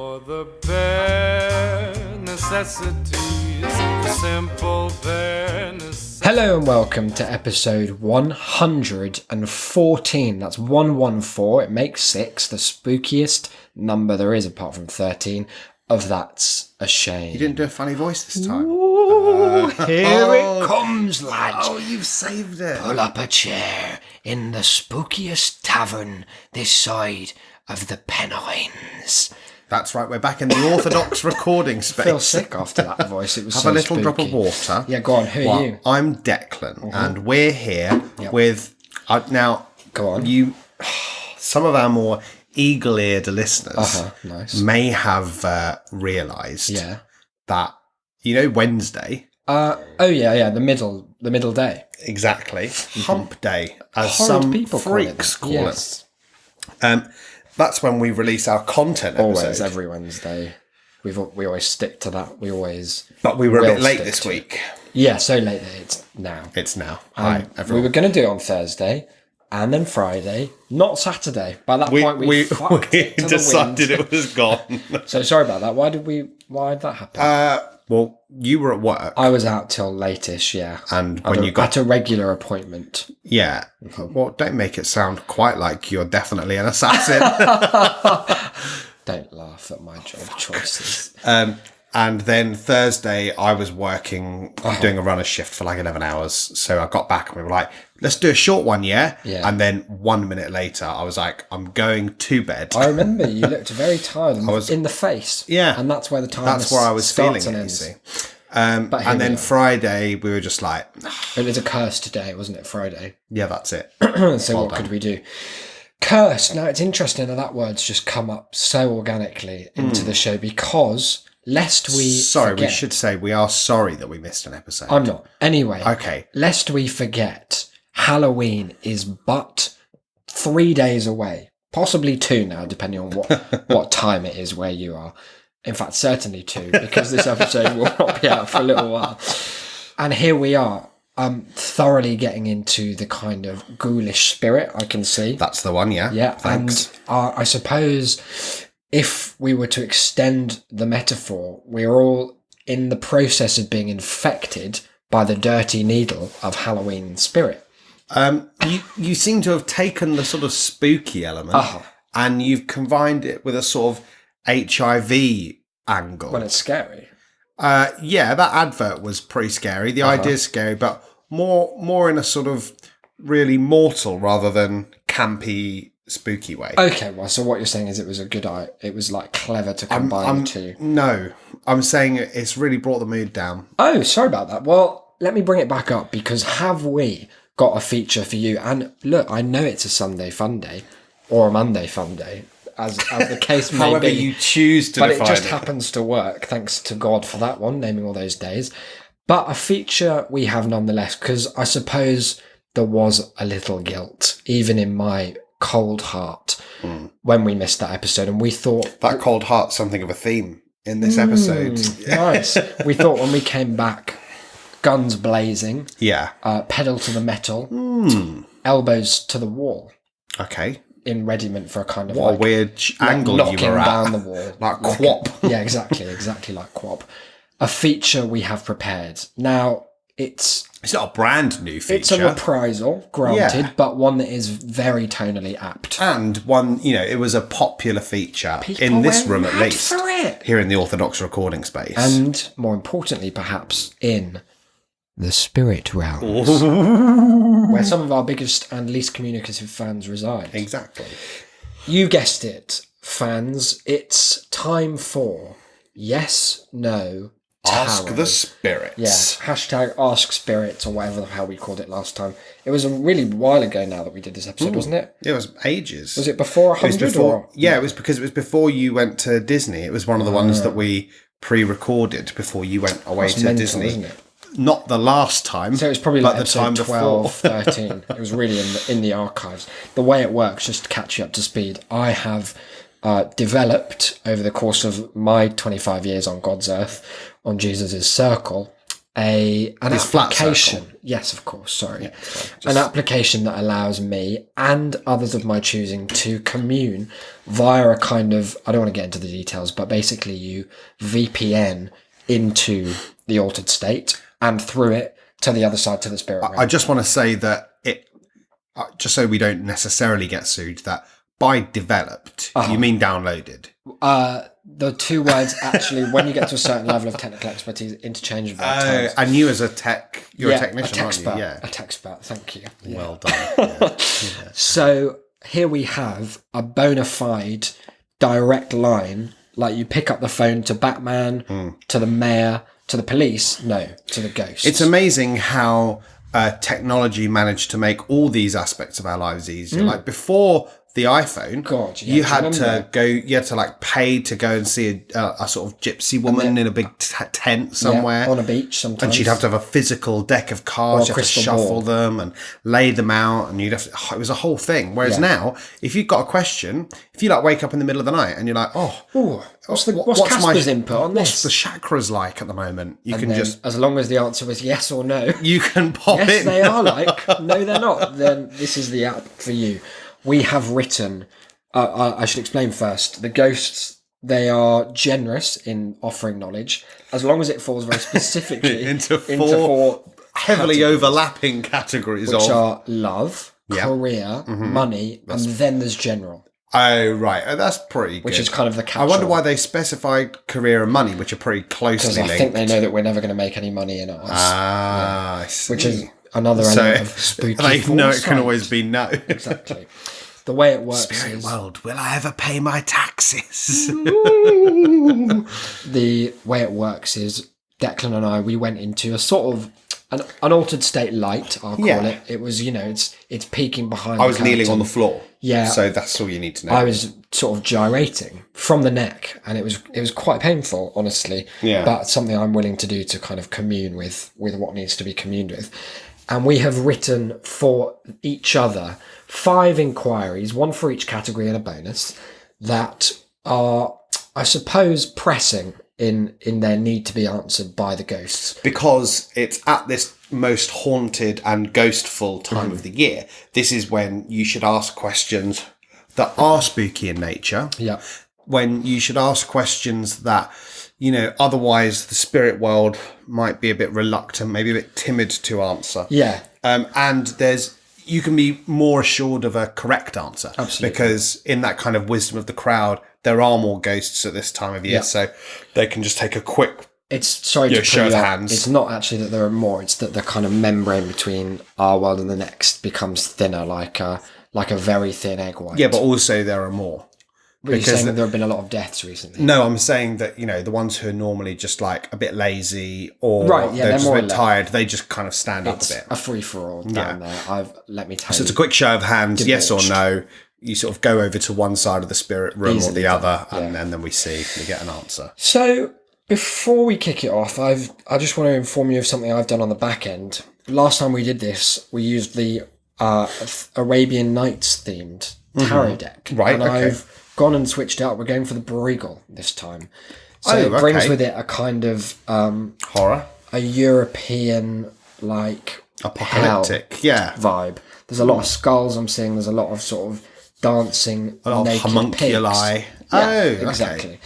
For the bare necessities, the simple bare necessities. Hello and welcome to episode 114. That's 114. It makes 6, the spookiest number there is apart from 13 of That's a Shame. You didn't do a funny voice this time. Ooh, here it comes, lad. Oh, you've saved it. Pull up a chair in the spookiest tavern this side of the Pennines. That's right, we're back in the Orthodox recording space. I feel sick after that voice. It was Have so a little spooky. drop of water. Yeah, go on. Who are you? I'm Declan, and we're here with... now, Go on. some of our more eagle-eared listeners Nice. may have realised Yeah. that, you know, Wednesday... the middle day. Exactly. Hump day, as Horrid some people call freaks it. call Yes. it. That's when we release our content Always, episode. every Wednesday. We always stick to that. We always... But we were a will bit late stick this to week. Yeah, so late that it's now. It's now. Hi, We everyone. were going to do it on Thursday and then Friday, not Saturday. By that point, we fucked it to decided the wind. it was gone. So sorry about that. Why did that happen? Well, you were at work, I was out till late-ish, yeah. and when you got at a regular appointment. yeah, well, don't make it sound quite like you're definitely an assassin. Don't laugh at my job choices. And then Thursday, I was working, doing a runner shift for like 11 hours. So I got back and we were like, let's do a short one, yeah? Yeah. And then 1 minute later, I was like, I'm going to bed. I remember you looked very tired in the face. Yeah. And that's where the time That's where I was feeling and it, you ends. see. But here And we then are. Friday, we were just like, It was a cursed day, wasn't it, Friday? yeah, that's it. So what could we do? Cursed. Now, it's interesting that word's just come up so organically into the show because lest we Sorry, forget... we should say we are sorry that we missed an episode. I'm not. Anyway. Okay. Lest we forget, Halloween is but 3 days away. Possibly 2 now, depending on what time it is where you are. In fact, certainly 2, because this episode will not be out for a little while. And here we are, thoroughly getting into the kind of ghoulish spirit, I can see. That's the one, yeah. Yeah, Thanks. and I suppose if we were to extend the metaphor, we're all in the process of being infected by the dirty needle of Halloween spirit. You seem to have taken the sort of spooky element and you've combined it with a sort of HIV angle. When it's scary. Yeah, that advert was pretty scary. The idea's scary, but more in a sort of really mortal rather than campy, spooky way. Okay, well, so what you're saying is it was a good eye. It was like clever to combine the two. No, I'm saying it's really brought the mood down. Oh, sorry about that. Well, let me bring it back up because have we got a feature for you? And look, I know it's a Sunday fun day or a Monday fun day, as the case may However be. you choose to But define it just happens to work, thanks to God for that one, naming all those days. But a feature we have nonetheless, because I suppose there was a little guilt, even in my cold heart, when we missed that episode. And we thought... That cold heart's something of a theme in this episode. Nice. We thought when we came back, guns blazing, Yeah. pedal to the metal, elbows to the wall, Okay. in readiment for a kind of What a like weird angle knocking you were down at. the wall. Like Quap. Yeah, exactly like Quap. A feature we have prepared. Now, it's It's not a brand new feature. a reprisal, granted, Yeah. but one that is very tonally apt. And one, it was a popular feature in this went room at mad least, for it. here in the Orthodox recording space. And, more importantly, perhaps, in the spirit realms, where some of our biggest and least communicative fans reside. Exactly. You guessed it, fans. It's time for Yes, No, Ask Tarot. the spirits. Yeah, hashtag Ask Spirits or whatever the hell we called it last time. It was a really while ago now that we did this episode, wasn't it? It was ages. Was it before It was 100 before, or? yeah, it was because it was before you went to Disney. It was one of the ones that we pre-recorded before you went away That's to mental, Disney. isn't it? Not the last time. So it was probably but like the time episode before. 12, 13. It was really in the archives. The way it works, just to catch you up to speed, I have developed over the course of my 25 years on God's earth, on Jesus' circle, an This flat application. Yes, of course. Sorry, an application that allows me and others of my choosing to commune via a kind of, I don't want to get into the details, but basically you VPN into the altered state and through it to the other side, to the spirit realm. I just want to say that just so we don't necessarily get sued, that by developed, you mean downloaded. The two words actually, when you get to a certain level of technical expertise, interchangeable at times. And you as a you're a technician, a aren't you? techspert, Yeah. a techspert. Thank you. Yeah. Well done. Yeah. So here we have a bona fide direct line. Like you pick up the phone to Batman, to the mayor, to the police. No, to the ghosts. It's amazing how technology managed to make all these aspects of our lives easier. Like before the iPhone, God, yeah, you do had you to remember? go. You had to like pay to go and see a sort of gypsy woman in a big tent somewhere. on a beach sometimes. And she'd have to have a physical deck of cards. You have to crystal shuffle ball. them and lay them out, and you'd have to, it was a whole thing. Whereas now, if you've got a question, if you like wake up in the middle of the night and you're like, Ooh, what's Casper's input on what's this? the chakras like at the moment? You can Then, just as long as the answer was yes or no, you can pop yes, in. they are like, no, they're not, then this is the app for you. We have written, I should explain first, the ghosts, they are generous in offering knowledge, as long as it falls very specifically into four heavily categories, overlapping categories which of. are love, career, money, and then there's general, Oh, right. Oh, that's pretty good. which is kind of the I catch-all. wonder why they specified career and money, which are pretty closely Because I linked. think they know that we're never going to make any money in ours, I see. which is another so element of spooky they know it can foresight. always be no. Exactly. The way it works Spirit is world, will I ever pay my taxes? the way it works is Declan and I, we went into a sort of an unaltered state light, I'll call Yeah. it. It was, it's peeking behind I the was kneeling curtain. on the floor. Yeah. So that's all you need to know. I was sort of gyrating from the neck, and it was quite painful, honestly. Yeah. But something I'm willing to do to kind of commune with what needs to be communed with. And we have written for each other 5 inquiries, one for each category and a bonus, that are, I suppose, pressing in their need to be answered by the ghosts. Because it's at this most haunted and ghostful time of the year. This is when you should ask questions that are spooky in nature. Yeah. When you should ask questions that, otherwise the spirit world might be a bit reluctant, maybe a bit timid to answer. Yeah. And you can be more assured of a correct answer. Absolutely. Because in that kind of wisdom of the crowd, there are more ghosts at this time of year. Yeah. So they can just take a quick It's sorry to show put of you out. hands. It's not actually that there are more. It's that the kind of membrane between our world and the next becomes thinner, like a very thin egg white. Yeah, but also there are more. Were you because saying that there have been a lot of deaths recently? No, I'm saying that, the ones who are normally just like a bit lazy or Right, yeah, they're they're just more a or bit less- tired, they just kind of stand It's up a bit. a free for all down there. Let me tell So you. it's a quick show of hands, yes or Debauched. no. You sort of go over to one side of the spirit room Easily or the done, other, and then we get an answer. So before we kick it off, I just want to inform you of something I've done on the back end. Last time we did this, we used the Arabian Nights themed tarot deck. Right, And okay. I've gone and switched out. We're going for the Bruegel this time. So Oh, it brings okay. with it a kind of Horror, a European like apocalyptic, yeah. vibe. There's a lot of skulls I'm seeing. There's a lot of sort of dancing A lot of naked homunculi. pigs. Oh, Yeah, okay. exactly.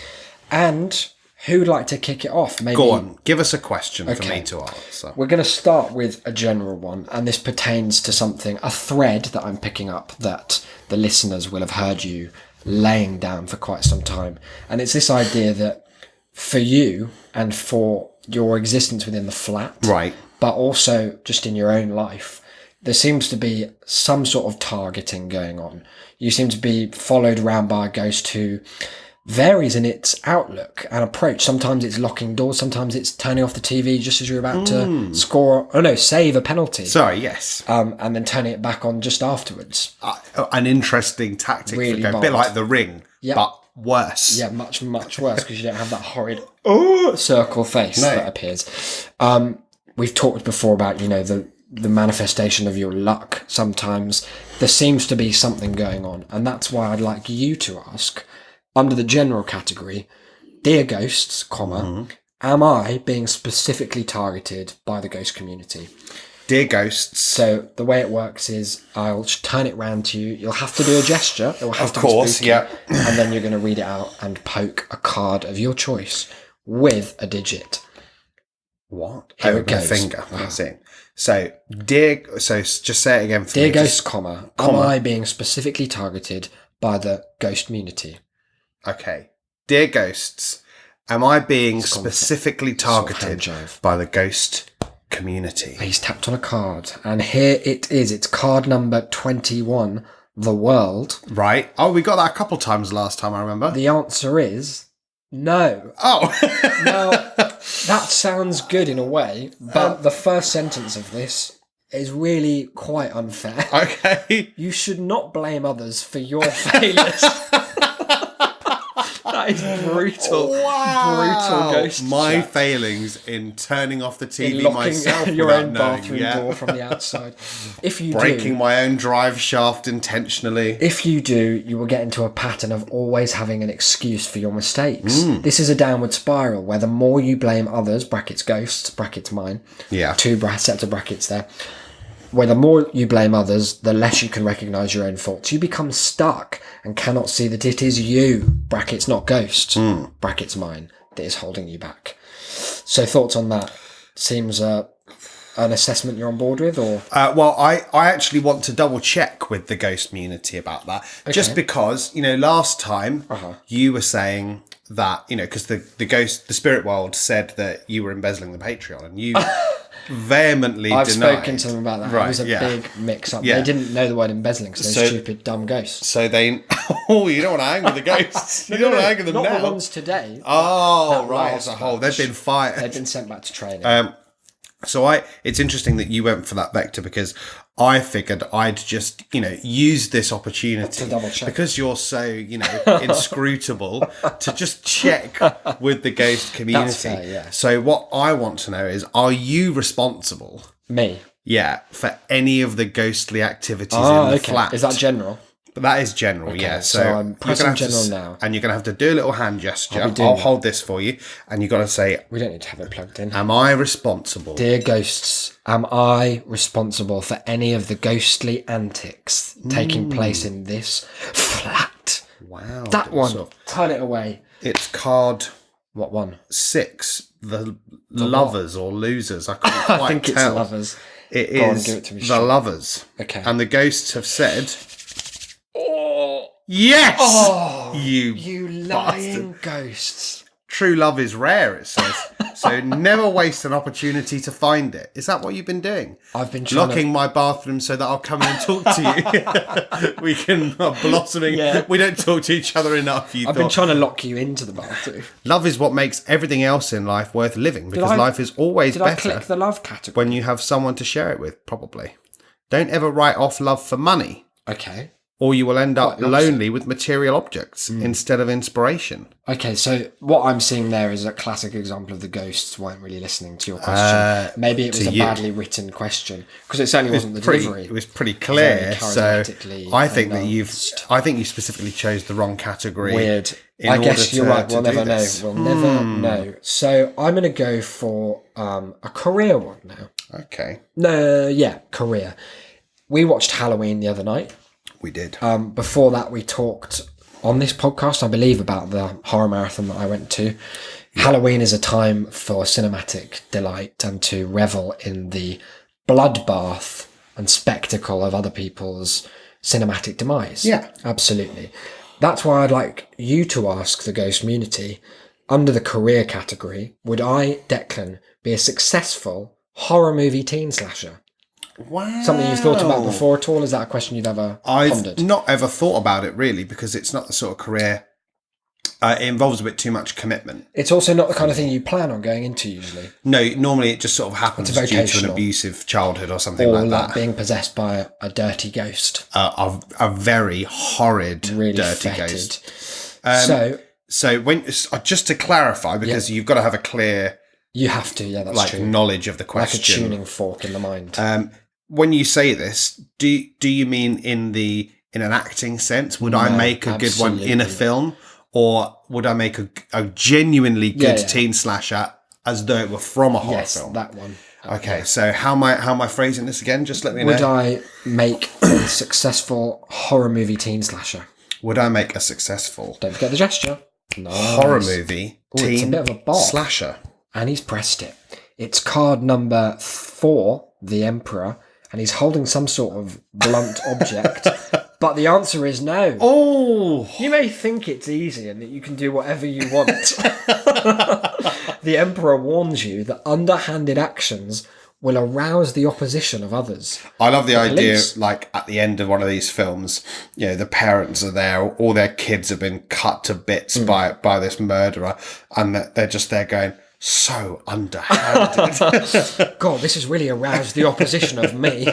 And who'd like to kick it off? Maybe Go on, give us a question for Okay. me to answer. we're going to start with a general one, and this pertains to a thread that I'm picking up that the listeners will have heard you laying down for quite some time. And it's this idea that for you and for your existence within the flat, Right. but also just in your own life, there seems to be some sort of targeting going on. You seem to be followed around by a ghost who varies in its outlook and approach. Sometimes it's locking doors, sometimes it's turning off the TV just as you're about to save a penalty. Sorry, yes. And then turning it back on just afterwards. An interesting tactic. Really a bit bold. like The Ring, Yep. but worse. Yeah, much, much worse because you don't have that horrid circle face that appears. We've talked before about, the manifestation of your luck. Sometimes there seems to be something going on. And that's why I'd like you to ask, under the general category, dear ghosts, am I being specifically targeted by the ghost community? Dear ghosts. So the way it works is I'll turn it round to you. You'll have to do a gesture. It will have Of to course, be spooky, yeah. And then you're going to read it out and poke a card of your choice with a digit. What? Here it With a goes. finger. That's it. So, just say it again for Dear me. ghost, am I being specifically targeted by the ghost community? Okay. Dear ghosts, am I being called specifically sort of targeted hand jive. by the ghost community? He's tapped on a card, and here it is. It's card number 21, the world. Right. Oh, we got that a couple times last time, I remember. The answer is no. Oh. Now, that sounds good in a way, but the first sentence of this is really quite unfair. Okay. You should not blame others for your failures. That is brutal. Wow. Brutal ghost My chat. failings in turning off the TV In locking myself your without own knowing, bathroom yeah. door from the outside. If you Breaking do, my own drive shaft intentionally. if you do, you will get into a pattern of always having an excuse for your mistakes. Hmm. This is a downward spiral where the more you blame others, brackets ghosts, brackets mine, Yeah. two sets of brackets there, where the more you blame others, the less you can recognise your own faults. You become stuck and cannot see that it is you, brackets not ghost, brackets mine, that is holding you back. So thoughts on that? Seems an assessment you're on board with, or? Well, I actually want to double check with the ghost community about that. Just because, last time you were saying that, because the spirit world said that you were embezzling the Patreon, and you vehemently I've denied. spoken to them about that. Right, It was a yeah. big mix-up. Yeah. They didn't know the word embezzling, so they're stupid, dumb ghosts. So they, you don't want to hang with the ghosts. You don't want to hang with them Not now. the ones today. Oh, That right, last as a whole. batch. They've been fired. They've been sent back to training. So it's interesting that you went for that vector, because I figured I'd just, use this opportunity To double check. because you're so, inscrutable, to just check with the ghost community. That's fair, yeah. So what I want to know is, are you responsible? Me. Yeah, for any of the ghostly activities in the flat. Is that general? But that is general, yeah. so I'm you're pressing gonna have general to, now. and you're going to have to do a little hand gesture. I'll be doing I'll that. hold this for you, and you've got to say, We don't need to have it plugged in. am I responsible? Dear ghosts, am I responsible for any of the ghostly antics taking place in this flat? Wow. That one. So Turn it away. it's card What one? 6, the lovers or losers. I can't quite I think it's tell. lovers. It Go on, is give it to me the straight. lovers. Okay. And the ghosts have said, Oh, yes! you you lying ghosts. true love is rare, it says. So never waste an opportunity to find it. Is that what you've been doing? I've been trying Locking my bathroom so that I'll come in and talk to you. We can blossoming. Yeah. We don't talk to each other enough. I've been trying to lock you into the bathroom. Love is what makes everything else in life worth living, because I- life is always Did I better click the love category? when you have someone to share it with, probably. Don't ever write off love for money, Okay. or you will end up Quite the opposite. lonely with material objects instead of inspiration. Okay, so what I'm seeing there is a classic example of the ghosts weren't really listening to your question. Maybe it was to a you. badly written question, because it certainly wasn't the Pretty, delivery. it was pretty clear. Very So charismatically I think that announced. I think you specifically chose the wrong category. Weird. in I order guess you're to- right. to We'll do never know. this. We'll never know. So I'm going to go for a career one now. Okay, No, yeah, career. We watched Halloween the other night. we did. Before that, we talked on this podcast, I believe, about the horror marathon that I went to. Halloween is a time for cinematic delight and to revel in the bloodbath and spectacle of other people's cinematic demise. Yeah. Absolutely. That's why I'd like you to ask the ghost community, under the career category, would I, Declan, be a successful horror movie teen slasher? Wow. Something you've thought about before at all? Is that a question you've ever pondered? I've not ever thought about it, really, because it's not the sort of career. It involves a bit too much commitment. It's also not the kind of thing you plan on going into usually. No, normally it just sort of happens It's due to an vocational. abusive childhood or something Or like like that. being possessed by a dirty ghost. A very horrid, Really dirty fetid. ghost. So when just to clarify, because you've got to have a clear You have to, yeah, that's true. knowledge of the Like a question. tuning fork in the mind. When you say this, do you mean in an acting sense? Would I No, make a good one in a absolutely. film, or would I make a genuinely good Yeah. teen slasher as though it were from a horror Yes, film. that one. Okay, so how am I phrasing this again? Just let me know. Would I make a successful horror movie teen slasher? Would I make a successful Don't forget the gesture. Nice. horror movie Ooh, it's a teen bit of a bop. slasher? And he's pressed it. It's card number 4, the Emperor, and he's holding some sort of blunt object. But the answer is no. Oh, You may think it's easy and that you can do whatever you want. The Emperor warns you that underhanded actions will arouse the opposition of others. I love the idea, police. like at the end of one of these films, you know, the parents are there, all their kids have been cut to bits by this murderer, and they're just there going, so underhanded. God, this has really aroused the opposition of me.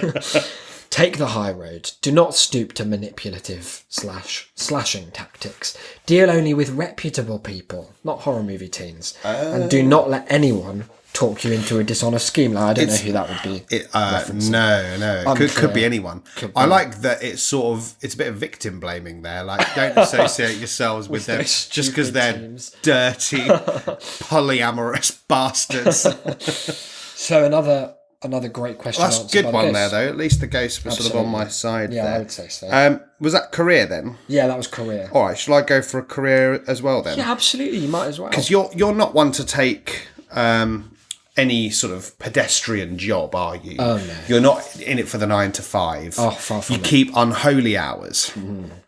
Take the high road. Do not stoop to manipulative slashing tactics. Deal only with reputable people, not horror movie teens. And do not let anyone talk you into a dishonest scheme. Like, I don't know who that would be. No. Could be anyone. I like that it's a bit of victim blaming there. Like, don't associate yourselves with them those just because stupid they're teams. dirty, polyamorous bastards. So another great question. That's a answered good by the one there, ghost. though. At least the ghost was sort of on my Absolutely. side Yeah, there. I would say so. Was that career then? Yeah, that was career. All right, shall I go for a career as well then? Yeah, absolutely. You might as well. Because you're not one to take any sort of pedestrian job, are you? Oh, no. You're not in it for the 9 to 5. Oh, far from You it. keep unholy hours,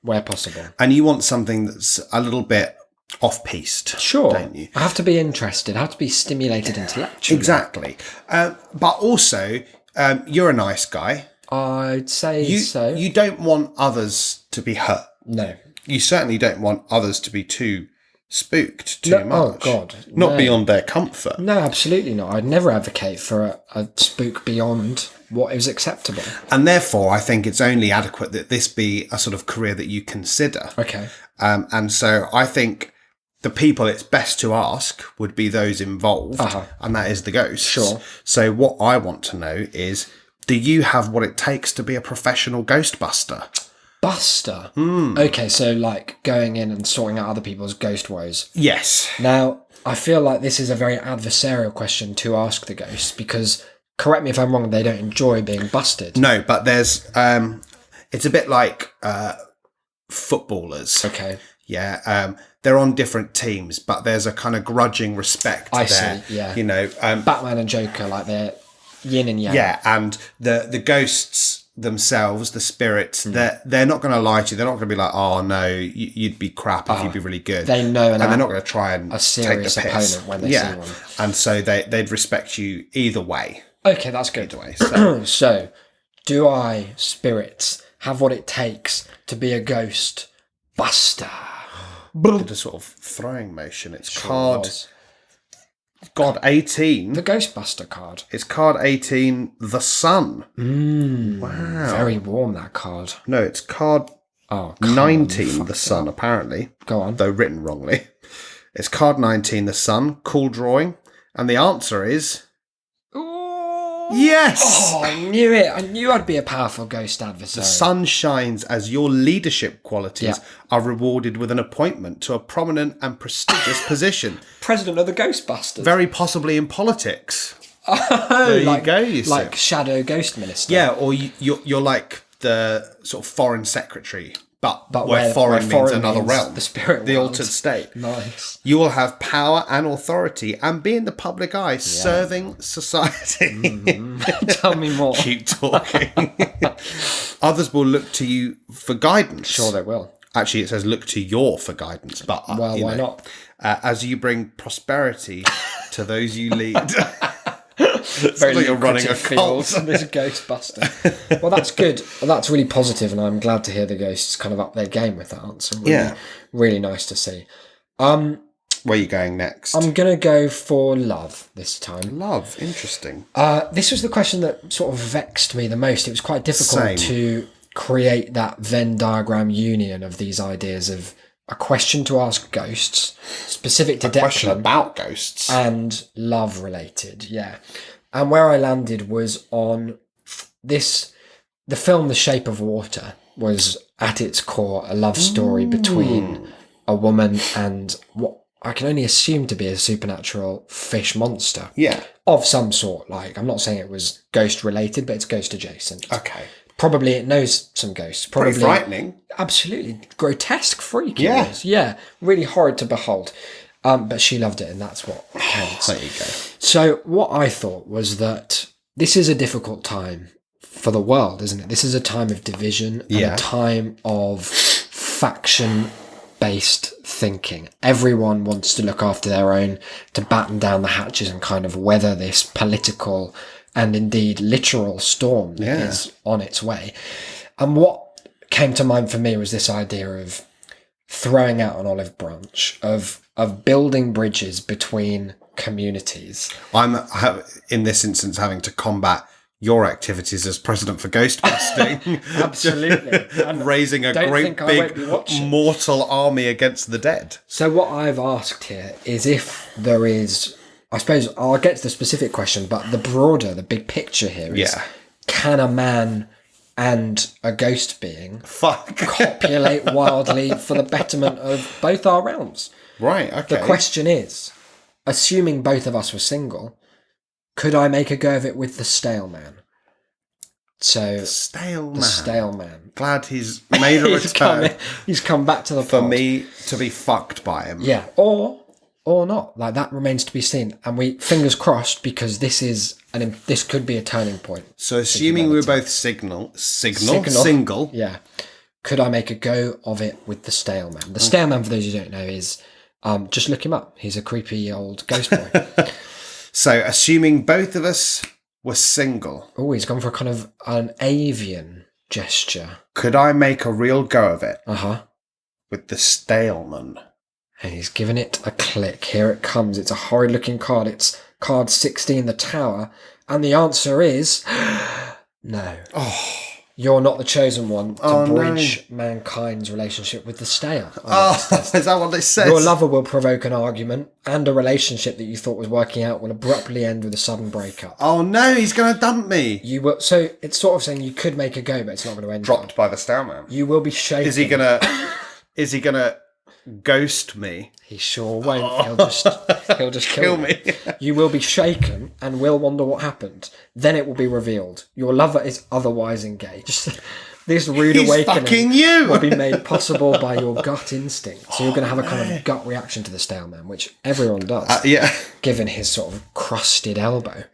Where possible. and you want something that's a little bit off-piste. Sure. don't you? I have to be interested. I have to be stimulated intellectually. Exactly. But also, you're a nice guy. I'd say You so. you don't want others to be hurt. No. You certainly don't want others to be too spooked too No, much. oh, God, Not no. beyond their comfort. No, absolutely not. I'd never advocate for a spook beyond what is acceptable. And therefore, I think it's only adequate that this be a sort of career that you consider. Okay. And so I think the people it's best to ask would be those involved, and that is the ghosts. Sure. So what I want to know is, do you have what it takes to be a professional ghostbuster? Buster. Okay, so like going in and sorting out other people's ghost woes. Yes. Now, I feel like this is a very adversarial question to ask the ghosts because, correct me if I'm wrong, they don't enjoy being busted. No, but there's, it's a bit like footballers. Okay. Yeah. They're on different teams, but there's a kind of grudging respect I there. see, yeah. You know, Batman and Joker, like they're yin and yang. yeah, and the ghosts themselves, the spirits, they're not going to lie to you. They're not going to be like, oh no, you'd be crap if you'd be really good. They know and they're not going to try and a serious take the piss. opponent when they see one. And so they'd respect you either way. Okay, that's good. Way. So So, do I, spirits, have what it takes to be a ghost buster? did a sort of throwing motion. It's Sure card was. God 18. The Ghostbuster card. It's card 18, the sun. Wow. Very warm, that card. No, it's card Oh, come on, 19, fuck the it sun, up. apparently. Go on. Though written wrongly. It's card 19, the sun. Cool drawing. And the answer is yes! Oh, I knew it. I knew I'd be a powerful ghost adversary. The sun shines as your leadership qualities Yeah. are rewarded with an appointment to a prominent and prestigious position, President of the Ghostbusters. very possibly in politics. Oh, There you like, go, you see. like Shadow Ghost Minister. Yeah, or you're like the sort of foreign secretary, but But where foreign means another means realm, the spirit the world. altered state. Nice. You will have power and authority and be in the public eye, serving society. Tell me more. Keep talking. Others will look to you for guidance. Sure, they will. Actually, it says look to your for guidance, but Well, you why know, not? As you bring prosperity to those you lead. Very like you're running a lucrative cult. field, this Ghostbuster. Well, that's good. Well, that's really positive, and I'm glad to hear the ghosts kind of up their game with that answer. Really, Yeah. really nice to see. Where are you going next? I'm gonna go for love this time. Love, interesting. This was the question that sort of vexed me the most. It was quite difficult Same. to create that Venn diagram union of these ideas of a question to ask ghosts, specific to Question Declan, about ghosts. and love related. Yeah. And where I landed was on this. The film The Shape of Water was at its core a love story between a woman and what I can only assume to be a supernatural fish monster. Yeah. Of some sort. Like, I'm not saying it was ghost related, but it's ghost adjacent. Okay. Probably it knows some ghosts. Probably Pretty frightening. Absolutely grotesque freak. Yeah. It is. Yeah. Really horrid to behold. But she loved it, and that's what counts. There you go. So what I thought was that this is a difficult time for the world, isn't it? This is a time of division and Yeah. a time of faction-based thinking. Everyone wants to look after their own, to batten down the hatches and kind of weather this political and indeed literal storm that Yeah. is on its way. And what came to mind for me was this idea of throwing out an olive branch, of building bridges between communities. I'm in this instance having to combat your activities as president for Ghostbusting. Absolutely. And raising a Don't great think I won't be big watching. mortal army against the dead. So what I've asked here is if there is, I suppose I'll get to the specific question, but the broader, the big picture here is, Yeah. can a man and a ghost being Fuck. copulate wildly for the betterment of both our realms? Right, okay. The question is, assuming both of us were single, could I make a go of it with the stale man? So, Stale the man. stale man. Glad he's made a return He's come back to the for pod. me to be fucked by him. Yeah, or not. Like, that remains to be seen. And we fingers crossed, because this could be a turning point. So assuming we were both single. Yeah. Could I make a go of it with the stale man? The stale man, for those who don't know, is just look him up. He's a creepy old ghost boy. So assuming both of us were single, Oh, he's gone for kind of an avian gesture. could I make a real go of it Uh-huh. with the Staleman? And he's given it a click. Here it comes. It's a horrid looking card. It's card 16, the Tower. And the answer is no. Oh, You're not the chosen one to Oh, no. bridge mankind's relationship with the stale. is that what it says? Your lover will provoke an argument, and a relationship that you thought was working out will abruptly end with a sudden breakup. Oh no, he's going to dump me. You will. So it's sort of saying you could make a go, but it's not going to end. Dropped by the Staleman. You will be shaken. Is he gonna ghost me? He sure won't. He'll just Kill kill me. You will be shaken and will wonder what happened. Then it will be revealed. Your lover is otherwise engaged. This rude He's awakening fucking you. will be made possible by your gut instinct. So you're going to have a kind of gut reaction to the stale man, which everyone does, Yeah. given his sort of crusted elbow.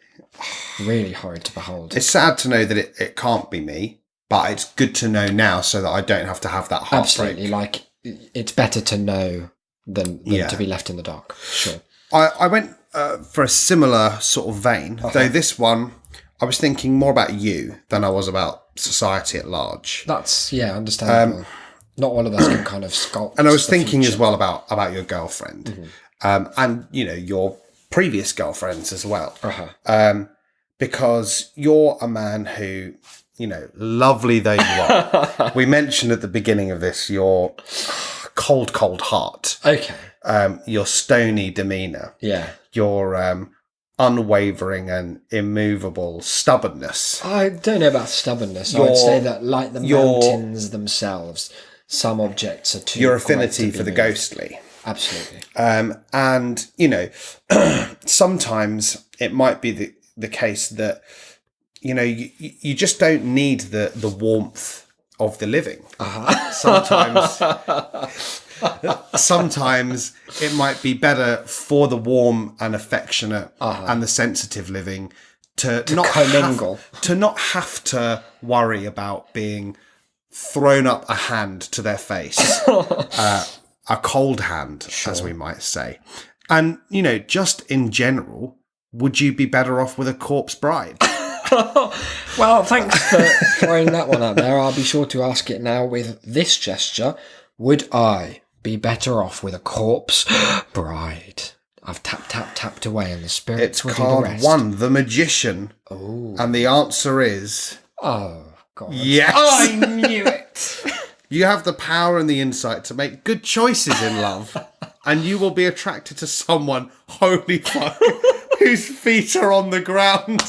Really horrid to behold. It's sad to know that it can't be me, but it's good to know now so that I don't have to have that heartbreak. Absolutely. Like, it's better to know than to be left in the dark. Sure. I went for a similar sort of vein, though this one, I was thinking more about you than I was about society at large. That's, understandable. Not all of us can kind of sculpt. And I was the thinking future. as well about your girlfriend, and your previous girlfriends as well, because you're a man who, lovely though you are. We mentioned at the beginning of this your cold heart, Okay. your stony demeanour, Yeah. your unwavering and immovable stubbornness. I don't know about stubbornness. I would say that, like the mountains themselves, some objects are too. Your affinity for the moved. ghostly. Absolutely. And, sometimes it might be the case that, you just don't need the warmth of the living. Sometimes it might be better for the warm and affectionate and the sensitive living to not commingle. not have to worry about being thrown up a hand to their face. A cold hand, as we might say. And, just in general, would you be better off with a corpse bride? Well, thanks for throwing that one out there. I'll be sure to ask it now with this gesture. Would I be better off with a corpse bride? I've tapped away, and the spirits It's will do the card rest. 1, the magician. Ooh. And the answer is Oh, God. yes. I knew it. You have the power and the insight to make good choices in love, and you will be attracted to someone, holy fuck, whose feet are on the ground.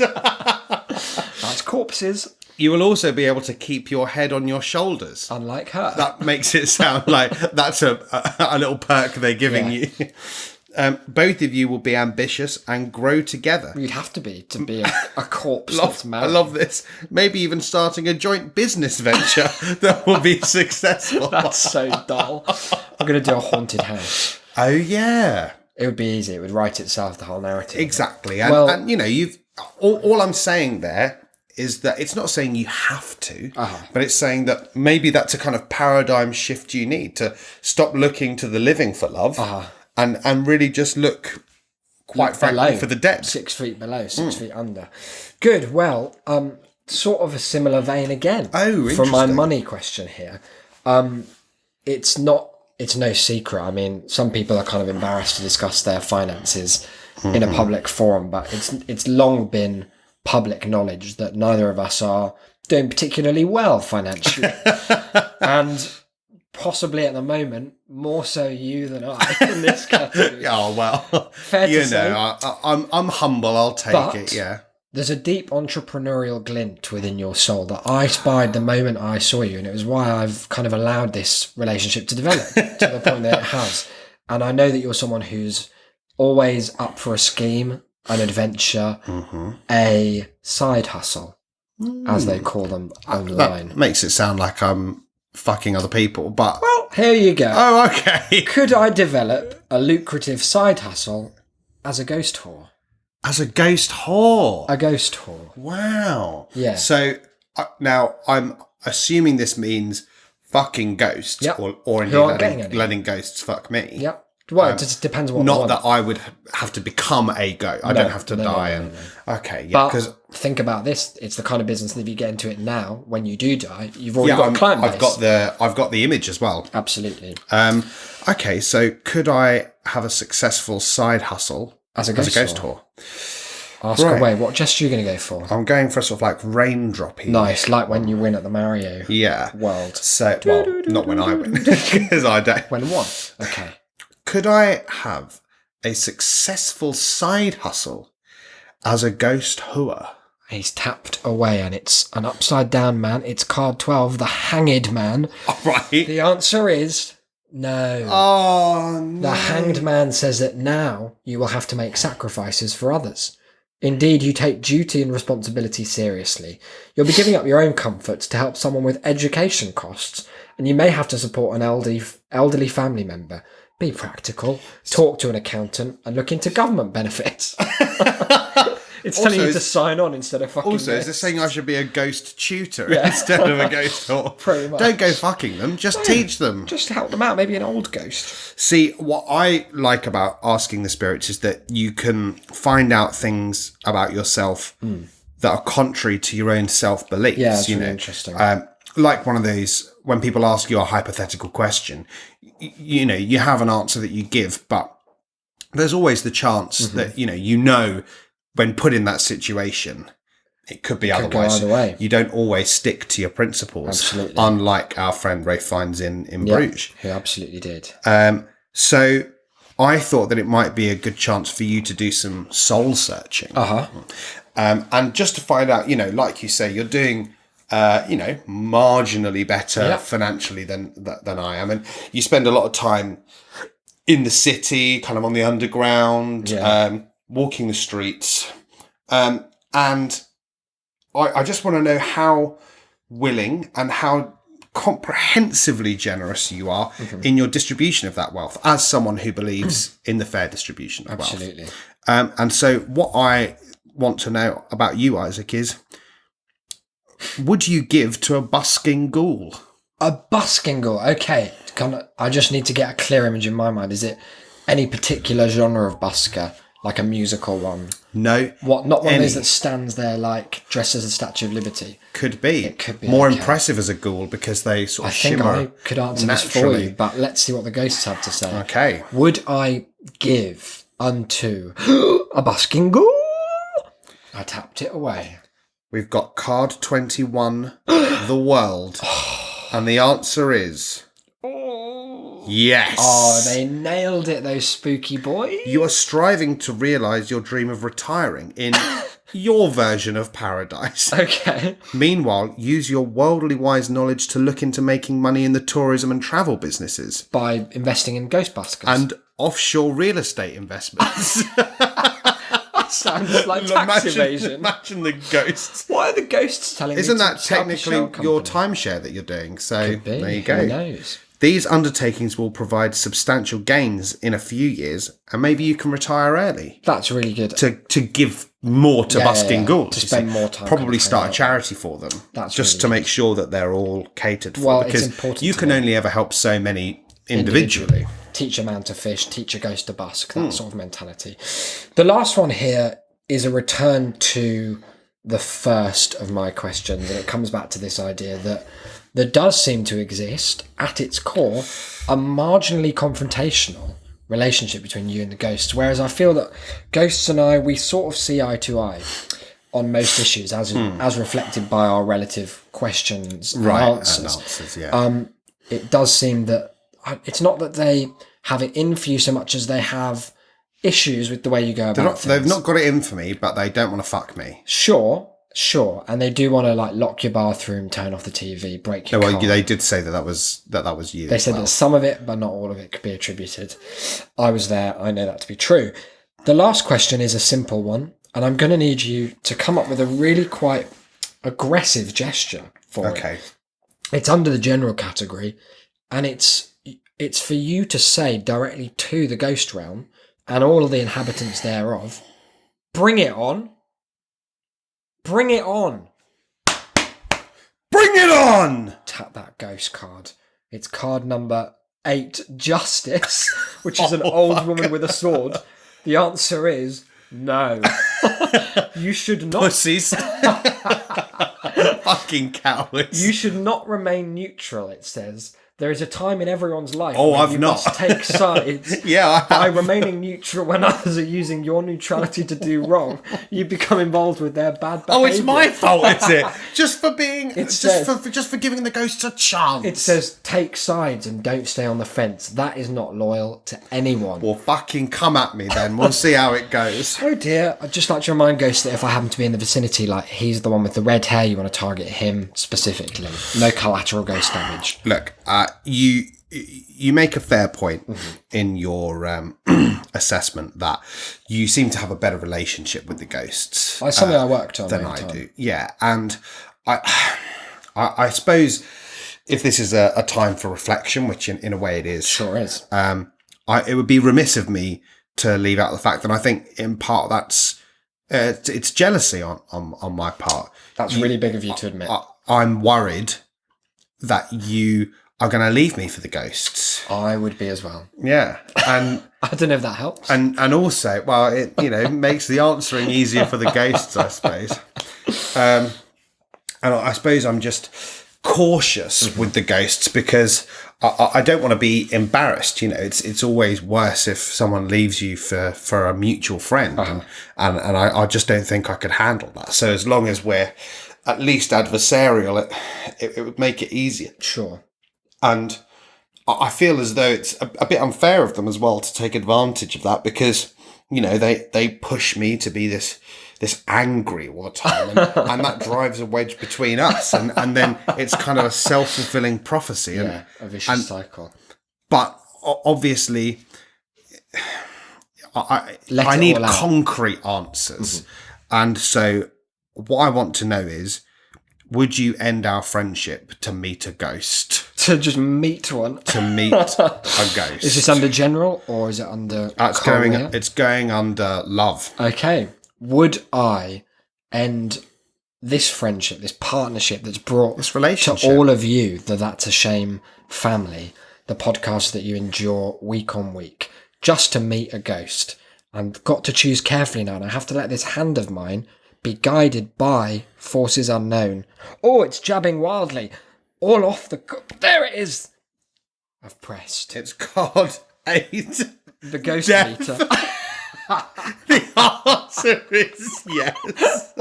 That's corpses. You will also be able to keep your head on your shoulders. Unlike her. That makes it sound like that's a little perk they're giving you. Both of you will be ambitious and grow together. You'd have to be a corpse that's I married. love this. Maybe even starting a joint business venture that will be successful. That's so dull. I'm going to do a haunted house. Oh, yeah. It would be easy. It would write itself, the whole narrative. Exactly. And, Well- and you know, all I'm saying there is that it's not saying you have to, but it's saying that maybe that's a kind of paradigm shift you need to stop looking to the living for love and really just look, quite frankly, below. for the dead. 6 feet below, 6 feet under. Good. Well, sort of a similar vein again. Oh, For my interesting. money question here. It's no secret. I mean, some people are kind of embarrassed to discuss their finances in a public forum, but it's long been public knowledge that neither of us are doing particularly well financially. And possibly at the moment, more so you than I in this category. Oh, well, Fair to you say. know, I'm humble. I'll take But- it, yeah. There's a deep entrepreneurial glint within your soul that I spied the moment I saw you, and it was why I've kind of allowed this relationship to develop to the point that it has. And I know that you're someone who's always up for a scheme, an adventure, a side hustle, as they call them online. That makes it sound like I'm fucking other people, but... Well, here you go. Oh, okay. Could I develop a lucrative side hustle as a ghost whore? As a ghost whore. A ghost whore. Wow. Yeah. So now I'm assuming this means fucking ghosts, Yep. or Who aren't indeed getting any. letting ghosts fuck me. Yep. Well, it just depends what Not one. that I would have to become a ghost. I don't have to die. Okay, yeah, But because think about this: it's the kind of business that if you get into it now, when you do die, you've already got a client base. I've got the image as well. Absolutely. Okay, so could I have a successful side hustle As a ghost whore? Ask Right. away. What gesture are you going to go for? I'm going for a sort of like raindroppy. Nice, like when you win at the Mario Yeah. World. So, well, not when I win, because I don't. When what? Okay. Could I have a successful side hustle as a ghost whore? He's tapped away, and it's an upside down man. It's card 12, the hanged man. All right. The answer is no. Oh, no. The hanged man says that now you will have to make sacrifices for others. Indeed, you take duty and responsibility seriously. You'll be giving up your own comforts to help someone with education costs, and you may have to support an elderly family member. Be practical, talk to an accountant, and look into government benefits. It's telling you to sign on instead of fucking Also, is this. this saying I should be a ghost tutor Yeah. instead of a ghost whore? Pretty much. Don't go fucking them, just teach them. Just to help them out, maybe an old ghost. See, what I like about asking the spirits is that you can find out things about yourself that are contrary to your own self-beliefs. Yeah, it's you really know? interesting. Like one of those, when people ask you a hypothetical question, you know, you have an answer that you give, but there's always the chance that, you know, when put in that situation, it could be Could go otherwise. either way. You don't always stick to your principles, Absolutely. unlike our friend Rafe Fiennes in Bruges. Who absolutely did. So I thought that it might be a good chance for you to do some soul searching. And just to find out, you know, like you say, you're doing, marginally better financially than I am. And you spend a lot of time in the city, kind of on the underground, walking the streets. And I just want to know how willing and how comprehensively generous you are in your distribution of that wealth as someone who believes in the fair distribution of wealth. Absolutely. And so what I want to know about you, Isaac, is would you give to a busking ghoul? A busking ghoul. Okay. I just need to get a clear image in my mind. Is it any particular genre of busker? Like a musical one? No. What? Not one of those Any. that stands there like dressed as a Statue of Liberty? Could be. It could be, more okay. impressive as a ghoul because they sort I of think shimmer I could answer this for naturally. you, but let's see what the ghosts have to say. Okay. Would I give unto a busking ghoul? I tapped it away. We've got card 21, the world. And the answer is yes. Oh, they nailed it, those spooky boys. You are striving to realise your dream of retiring in your version of paradise. Okay. Meanwhile, use your worldly wise knowledge to look into making money in the tourism and travel businesses By investing in Ghostbusters. and offshore real estate investments. Sounds like tax evasion. Imagine the ghosts. Why are the ghosts telling me Isn't to that set up a shell technically your company? timeshare that you're doing? So Could be. there you Who go. knows? These undertakings will provide substantial gains in a few years, and maybe you can retire early That's really good. to give more to busking ghouls. To you spend see. more time. Probably kind of start a thing. charity for them, That's just really to make sure that they're all catered for. Well, it's because important you to can know. only ever help so many individually. Teach a man to fish, teach a ghost to busk, that sort of mentality. The last one here is a return to the first of my questions, and it comes back to this idea that there does seem to exist, at its core, a marginally confrontational relationship between you and the ghosts, whereas I feel that ghosts and I, we sort of see eye to eye on most issues, as reflected by our relative questions and answers. It does seem that it's not that they have it in for you so much as they have issues with the way you go about things. They've not got it in for me, but they don't want to fuck me. Sure, and they do want to like lock your bathroom, turn off the TV, break your car. They did say that was you. They said that some of it, but not all of it, could be attributed. I was there. I know that to be true. The last question is a simple one, and I'm going to need you to come up with a really quite aggressive gesture for it. Okay. It's under the general category, and it's for you to say directly to the ghost realm and all of the inhabitants thereof, bring it on. Bring it on. Bring it on! Tap that ghost card. It's card number 8, Justice, which is an old woman with a sword. The answer is no. You should not. Pussies. Fucking cowards. You should not remain neutral, it says. There is a time in everyone's life Oh, when I've you not. must take sides. Yeah, I By have. remaining neutral when others are using your neutrality to do wrong, you become involved with their bad behaviour. Oh, it's my fault, is it? Just for being, says- just for giving the ghosts a chance. It says take sides and don't stay on the fence. That is not loyal to anyone. Well, fucking come at me then. We'll see how it goes. Oh dear, I'd just like to remind Ghost that if I happen to be in the vicinity, like he's the one with the red hair, you want to target him specifically. No collateral ghost damage. Look, you make a fair point in your assessment that you seem to have a better relationship with the ghosts That's something I worked on than over I time. do. Yeah, and I suppose if this is a time for reflection, which in a way it is, Sure is. it would be remiss of me to leave out the fact that I think in part that's it's jealousy on my part. That's really big of you to admit. I'm worried that you are going to leave me for the ghosts. I would be as well. Yeah, and I don't know if that helps. and also, well, it makes the answering easier for the ghosts, I suppose. And I suppose I'm just cautious with the ghosts because I don't want to be embarrassed. It's always worse if someone leaves you for a mutual friend, and I just don't think I could handle that. So as long as we're at least adversarial, it would make it easier. Sure. And I feel as though it's a bit unfair of them as well to take advantage of that because, they push me to be this angry all the time. And that drives a wedge between us. And then it's kind of a self-fulfilling prophecy. Yeah, a vicious cycle. But obviously, I Let it need all out. concrete answers. And so what I want to know is, would you end our friendship to meet a ghost? To just meet one. To meet a ghost. Is this under general or is it under career? It's going under love. Okay. Would I end this friendship, this partnership that's brought This relationship. to all of you, the That's a Shame family, the podcast that you endure week on week, just to meet a ghost? I've got to choose carefully now, and I have to let this hand of mine be guided by forces unknown. Oh, it's jabbing wildly. All off the... There it is! I've pressed. It's card 8. The ghost Death. meter. The answer is yes.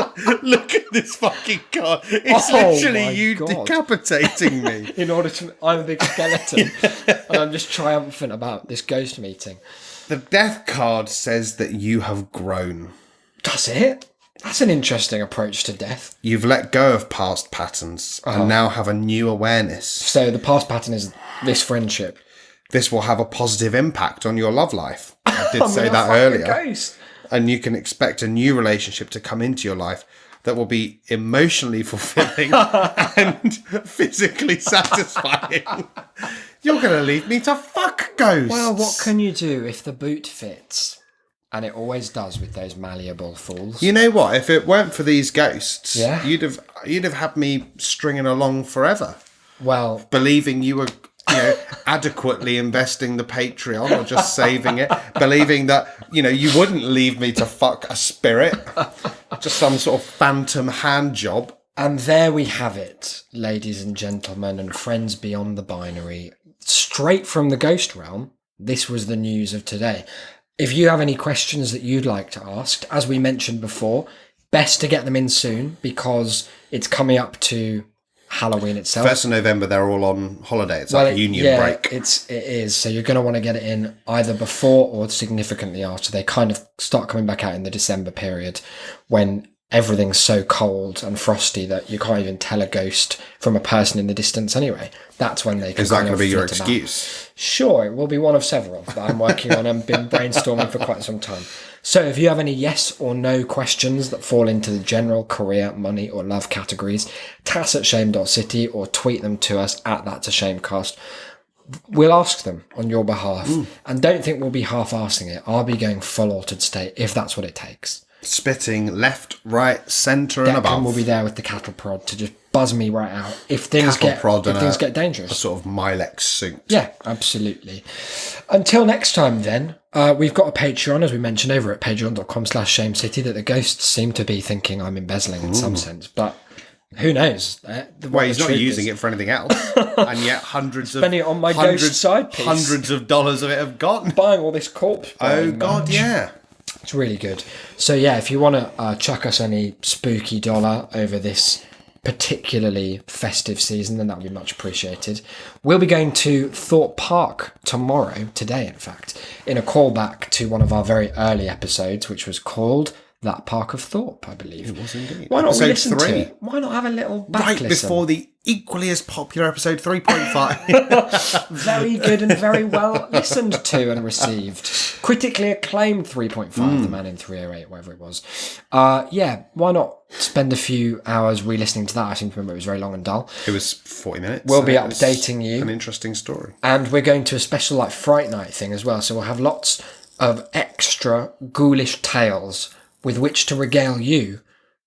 Look at this fucking card. It's Oh my literally you God. decapitating me. In order to... I'm a big skeleton. And I'm just triumphant about this ghost meeting. The death card says that you have grown. Does it? That's an interesting approach to death. You've let go of past patterns and now have a new awareness. So the past pattern is this friendship. This will have a positive impact on your love life. I did say that earlier. Ghost. And you can expect a new relationship to come into your life that will be emotionally fulfilling and physically satisfying. You're going to leave me to fuck ghosts. Well, what can you do if the boot fits? And it always does with those malleable fools. You know what? If it weren't for these ghosts, Yeah? you'd have had me stringing along forever, Well, believing you were, adequately investing the Patreon or just saving it, believing that, you wouldn't leave me to fuck a spirit, just some sort of phantom hand job. and there we have it, ladies and gentlemen and friends beyond the binary. Straight from the ghost realm, this was the news of today. If you have any questions that you'd like to ask, as we mentioned before, best to get them in soon because it's coming up to Halloween itself. 1st of November, they're all on holiday. It's like a union break. It is. So you're going to want to get it in either before or significantly after. They kind of start coming back out in the December period when everything's so cold and frosty that you can't even tell a ghost from a person in the distance anyway. That's when they can. Is that kind going to of be your flit about. excuse? Sure, it will be one of several that I'm working on and been brainstorming for quite some time. So if you have any yes or no questions that fall into the general career, money or love categories, tass@shame.city or tweet them to us at that'sashamecast. We'll ask them on your behalf. And don't think we'll be half-arsing it. I'll be going full altered state if that's what it takes. Spitting left, right, centre and Declan above. will be there with the cattle prod to just buzz me right out if things Cattle get prod and get a dangerous. sort of Milex suit. Yeah, absolutely. Until next time then, we've got a Patreon, as we mentioned, over at patreon.com/shamecity that the ghosts seem to be thinking I'm embezzling in some sense, but who knows? Well, he's not using it for anything else. And yet Spending it on my ghost side piece. hundreds of dollars of it have gone. Buying all this corpse. Oh, God, yeah. It's really good. So yeah, if you want to chuck us any spooky dollar over this particularly festive season, then that would be much appreciated. We'll be going to Thorpe Park today in fact, in a callback to one of our very early episodes, which was called That Park of Thorpe, I believe. It was indeed. Why not Episode listen 3. to it? Why not have a little back Right listen? before the equally as popular episode 3.5. Very good and very well listened to and received. Critically acclaimed 3.5, The Man in 308, whatever it was. Yeah, why not spend a few hours re-listening to that? I seem to remember it was very long and dull. It was 40 minutes. We'll be and it was updating you. An interesting story. And we're going to a special Fright Night thing as well. So we'll have lots of extra ghoulish tales with which to regale you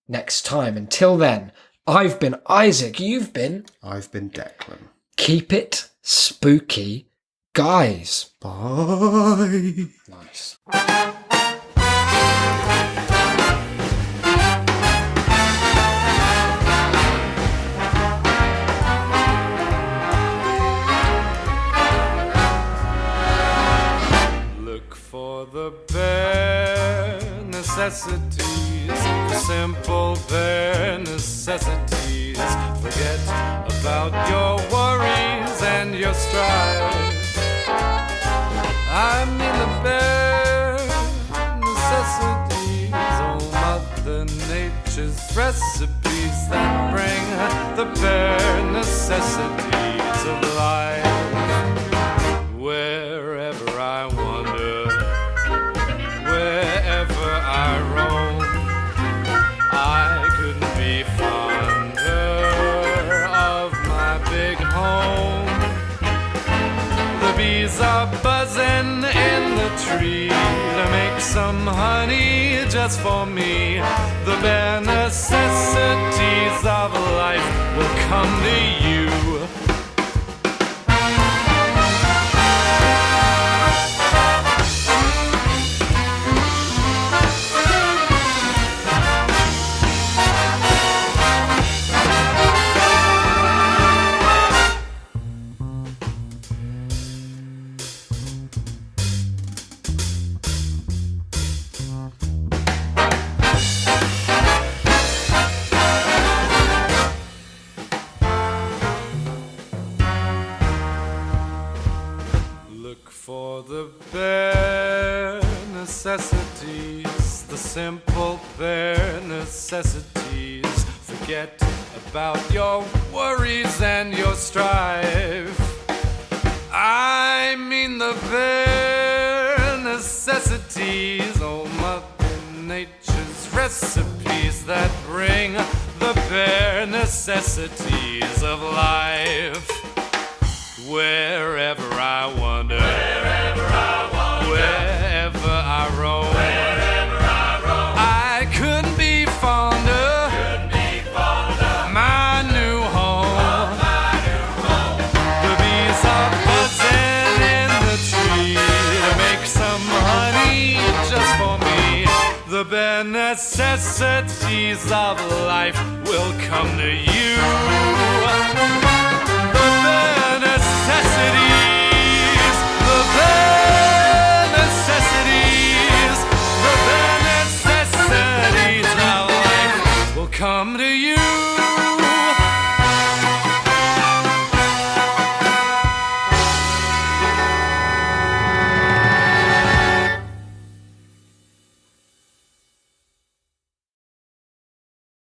next time. Until then, I've been Isaac. You've been... I've been Declan. Keep it spooky, guys. Bye. Nice. Look for the bare necessities, the simple bare necessities. Forget about your worries and your strife. I mean the bare necessities, oh Mother Nature's recipes that bring the bare necessities of life. Wherever I wander, wherever I roam, I couldn't be fonder of my big home. The bees are buzzing in the tree to make some honey just for me. The bare necessities of life will come to you. Look for the bare necessities, the simple bare necessities. Forget about your worries and your strife. I mean the bare necessities, oh Mother Nature's recipes that bring the bare necessities of life. Wherever I wander, wherever I roam, I couldn't be fonder, my new home. The bees are buzzing in the tree to make some honey just for me. The bare necessities of life will come to you. The bare necessities, the bare